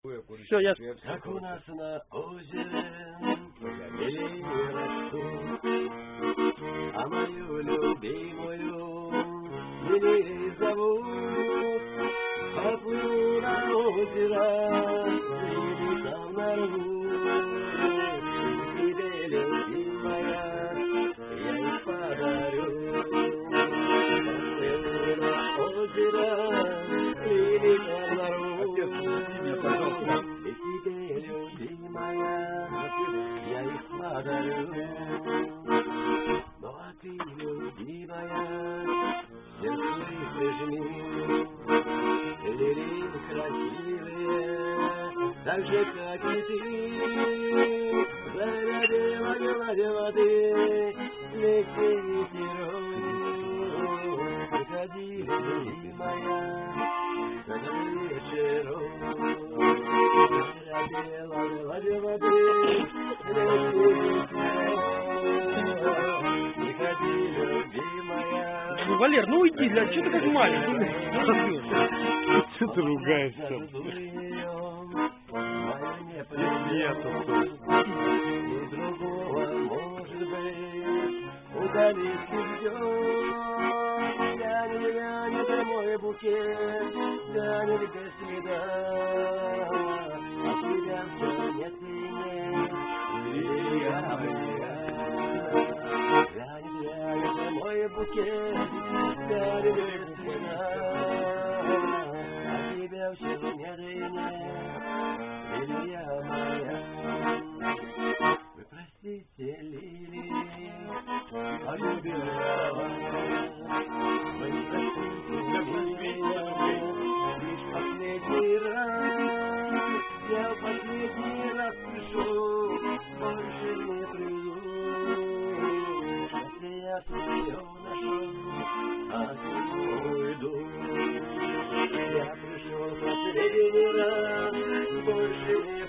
Все, я... Как у нас на озере лилии растут, а мою любимую лилией зовут. Поплыву на озеро, лилии там нарву, тебе, любимая, я их подарю. Поплыву на озеро, лилии там нарву, и тебе, любимая, я их подарю. Ну а ты, любимая, сердце их прижми. Лилии красивые, так же, как и ты, зарядила гладь воды, легкий ветерок. Приходи, любимая, к вечеру, зарядила гладь воды, легкий ветерок. Приходи, любимая. Ну, Валер, ну уйди, что ты как маленький? Что ты ругаешься? И другого, может быть, удалиться ждет. Тянет домой букет, тянет без следа. А тебя все нет и нет, лилия моя. Тянет домой букет, тянет без следа. Тебя все нет и нет, лилия моя. Вы простите, лилии, полюбил я вас. Вы простите, лилия, лишь последний раз. Я в последний раз пишу, больше не приду. Если я свое нашел, а ты уйду. Я пришел последний раз, больше не